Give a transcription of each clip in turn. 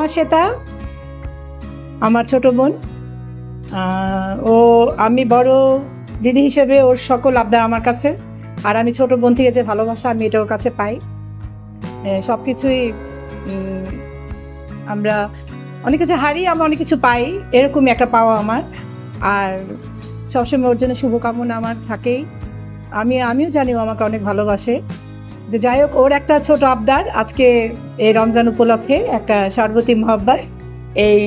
মহাশ্বেতা আমার ছোট বোন। ও আমি বড় দিদি হিসেবে ওর সকল আবদার আমার কাছে, আর আমি ছোট বোন থেকে যে ভালোবাসা আমি এটা ওর কাছে পাই। সব কিছুই আমরা অনেক কিছু হারিয়ে আমরা অনেক কিছু পাই, এরকমই একটা পাওয়া আমার। আর সবসময় ওর জন্য শুভকামনা আমার থাকেই। আমিও জানি ও আমাকে অনেক ভালোবাসে। যে যাই হোক, ওর একটা ছোট আবদার আজকে এই রমজান উপলক্ষে একটা শরবতি মহব্বত, এই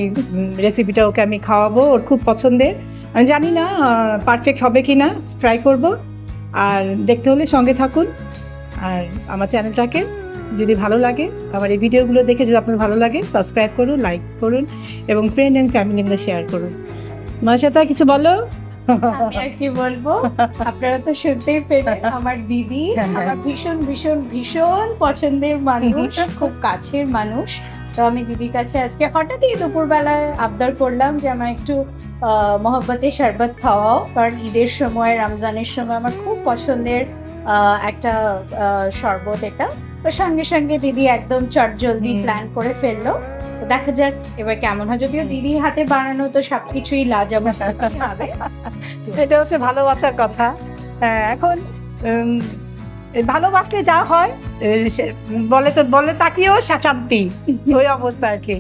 রেসিপিটা ওকে আমি খাওয়াবো। ওর খুব পছন্দের। আমি জানি না পারফেক্ট হবে কি না, ট্রাই করব। আর দেখতে হলে সঙ্গে থাকুন। আর আমার চ্যানেলটাকে যদি ভালো লাগে, আমার এই ভিডিওগুলো দেখে যদি আপনার ভালো লাগে, সাবস্ক্রাইব করুন, লাইক করুন এবং ফ্রেন্ড অ্যান্ড ফ্যামিলির মধ্যে শেয়ার করুন। মহাশ্বেতা কিছু বলো। আমি আর কি বলবো, আপনারা তো শুনতেই পেলেন, আমার দিদি আমার ভীষণ ভীষণ ভীষণ পছন্দের মানুষ, খুব কাছের মানুষ। তো আমি দিদির কাছে আজকে হঠাৎই দুপুরবেলায় আবদার করলাম যে আমার একটু মহব্বতে শরবত খাওয়াও, কারণ ঈদের সময়, রমজানের সময় আমার খুব পছন্দের একটা শরবত এটা। তো সঙ্গে সঙ্গে দিদি একদম চটজলদি প্ল্যান করে ফেললো। দেখা যাক এবার কেমন হয়। যদিও দিদির হাতে বানানো তো সবকিছুই লাজবাব হবে। এটা হচ্ছে ভালোবাসার কথা। এখন ভালোবাসলে যা হয় বলে তাকিয়েও শান্তি, ওই অবস্থা আর কি।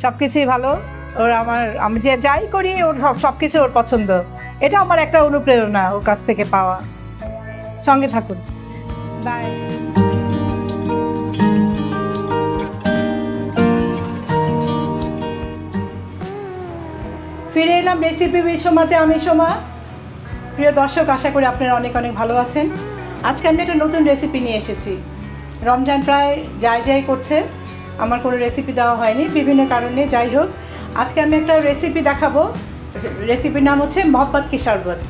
সবকিছুই ভালো। ওর আমি যে যাই করি ওর সবকিছু ওর পছন্দ। এটা আমার একটা অনুপ্রেরণা ওর কাছ থেকে পাওয়া। সঙ্গে থাকুন। বাই। ফিরে এলাম রেসিপি উইথ সোমাতে। আমি সোমা। প্রিয় দর্শক, আশা করি আপনারা অনেক অনেক ভালো আছেন। আজকে আমি একটা নতুন রেসিপি নিয়ে এসেছি। রমজান প্রায় যাই করছে, আমার কোনো রেসিপি দেওয়া হয়নি বিভিন্ন কারণে। যাই হোক, আজকে আমি একটা রেসিপি দেখাবো। রেসিপির নাম হচ্ছে মহব্বত কি শরবত।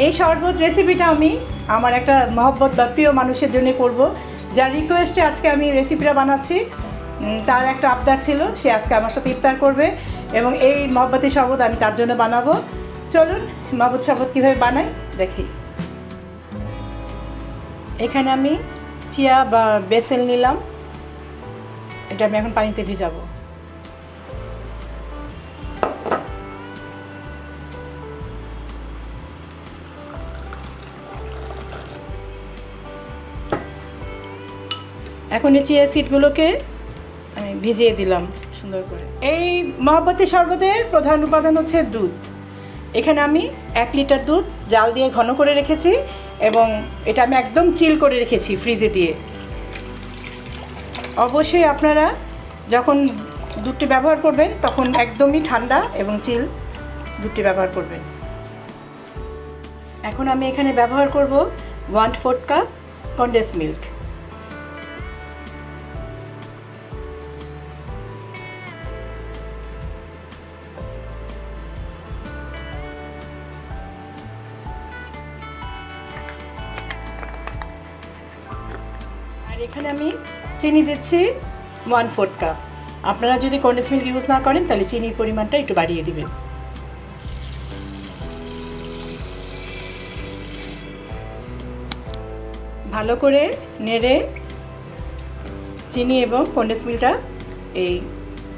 এই শরবত রেসিপিটা আমি আমার একটা মহব্বত বা প্রিয় মানুষের জন্য করব, যার রিকোয়েস্টে আজকে আমি রেসিপিটা বানাচ্ছি। তার একটা আবদার ছিল, সে আজকে আমার সাথে ইফতার করবে এবং এই মহব্বতি শরবত আমি তার জন্য বানাবো। চলুন মহব্বত শরবত কীভাবে বানাই দেখি। এখানে আমি চিয়া বা বেসেল নিলাম, এটা আমি এখন পানিতে ভিজাবো। এখন এই চিয়া সিডগুলোকে আমি ভিজিয়ে দিলাম সুন্দর করে। এই মহব্বতি শরবতের প্রধান উপাদান হচ্ছে দুধ। এখানে আমি 1 লিটার দুধ জাল দিয়ে ঘন করে রেখেছি এবং এটা আমি একদম চিল করে রেখেছি ফ্রিজে দিয়ে। অবশ্যই আপনারা যখন দুধটি ব্যবহার করবেন তখন একদমই ঠান্ডা এবং চিল দুধটি ব্যবহার করবেন। এখন আমি এখানে ব্যবহার করব 1/4 কাপ কনডেন্স মিল্ক। এখানে আমি চিনি দিচ্ছি 1/4 কাপ। আপনারা যদি কনডেন্স মিল্ক ইউজ না করেন তাহলে চিনির পরিমাণটা একটু বাড়িয়ে দিবেন। ভালো করে নেড়ে চিনি এবং কনডেন্স মিল্কটা এই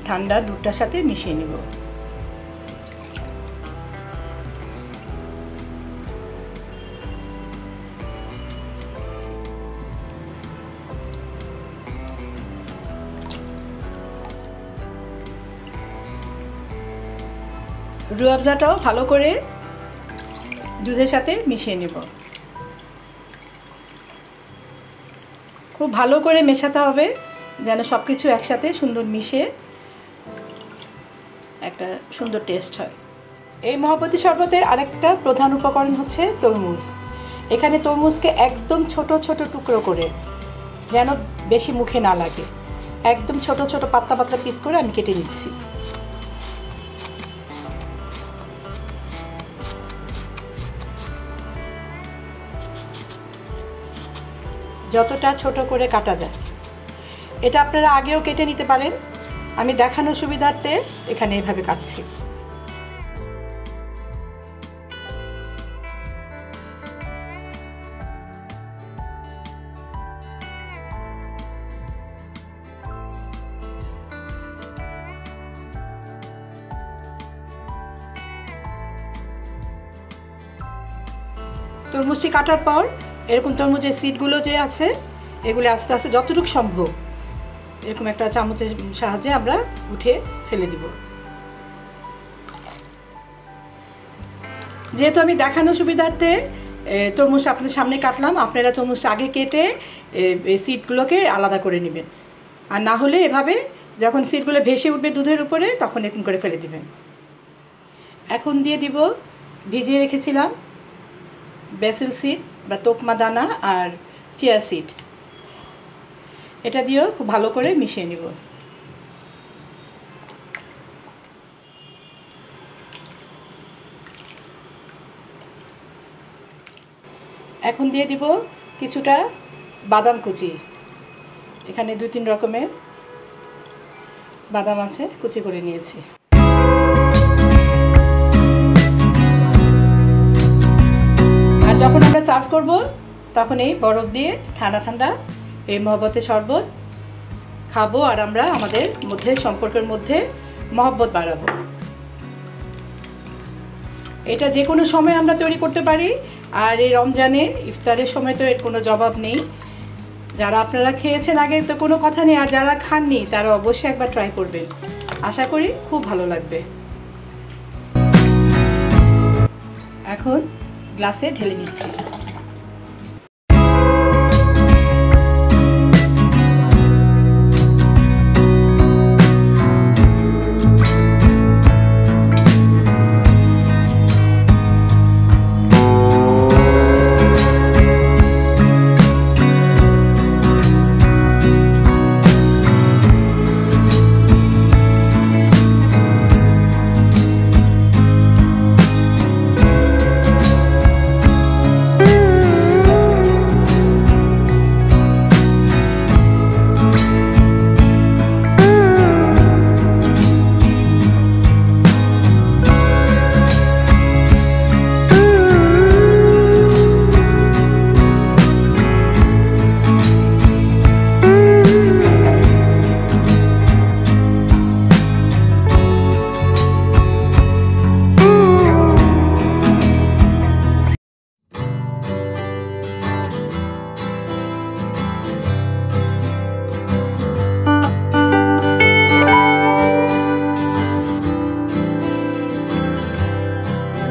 ঠান্ডা দুধটার সাথে মিশিয়ে নেব। রুয়াবজাটাও ভালো করে দুধের সাথে মিশিয়ে নেব। খুব ভালো করে মেশাতে হবে যেন সব কিছু একসাথে সুন্দর মিশে একটা সুন্দর টেস্ট হয়। এই মহব্বতি শরবতের আরেকটা প্রধান উপকরণ হচ্ছে তরমুজ। এখানে তরমুজকে একদম ছোট ছোট টুকরো করে, যেন বেশি মুখে না লাগে, একদম ছোট ছোট পাতলা পাতলা পিস করে আমি কেটে নিচ্ছি। যতটা ছোট করে কাটা যায়। এটা আপনারা আগেও কেটে নিতে পারেন, আমি দেখানোর সুবিধার্থে এখানে এভাবে কাটছি। তরমুজটি কাটার পর এরকম তরমুজের সিডগুলো যে আছে এগুলো আস্তে আস্তে যতটুকু সম্ভব এরকম একটা চামচের সাহায্যে আমরা উঠে ফেলে দিব। যেহেতু আমি দেখানো সুবিধার্থে তরমুজ আপনাদের সামনে কাটলাম, আপনারা তরমুজটা আগে কেটে সিডগুলোকে আলাদা করে নেবেন, আর না হলে এভাবে যখন সিডগুলো ভেসে উঠবে দুধের উপরে তখন এরকম করে ফেলে দিবেন। এখন দিয়ে দিব ভিজিয়ে রেখেছিলাম বেসিল সিড বা তোকমা দানা আর চিয়া সিড, এটা দিয়েও খুব ভালো করে মিশিয়ে নিব। এখন দিয়ে দিব কিছুটা বাদাম কুচি, এখানে 2-3 রকমের বাদাম আছে, কুচি করে নিয়েছি। আর যখন আমরা সার্ভ করব তখন এই বরফ দিয়ে ঠান্ডা ঠান্ডা এই মহব্বতের শরবত খাবো, আর আমরা আমাদের মধ্যে সম্পর্কের মধ্যে মহব্বত বাড়াবো। এটা যে কোনো সময় আমরা তৈরি করতে পারি, আর এই রমজানে ইফতারের সময় তো এর কোনো জবাব নেই। যারা আপনারা খেয়েছেন আগে তো কোনো কথা নেই, আর যারা খাননি তারা অবশ্যই একবার ট্রাই করবেন, আশা করি খুব ভালো লাগবে। এখন গ্লাসে ঢেলে নিচ্ছি।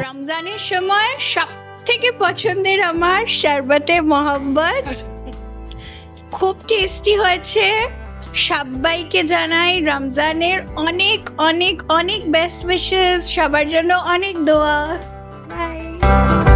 রমজানের সময় সবথেকে পছন্দের আমার শরবতে মোহাব্বত, খুব টেস্টি হয়েছে। সবাইকে জানাই রমজানের অনেক অনেক অনেক বেস্ট উইশেস, সবার জন্য অনেক দোয়া। বাই।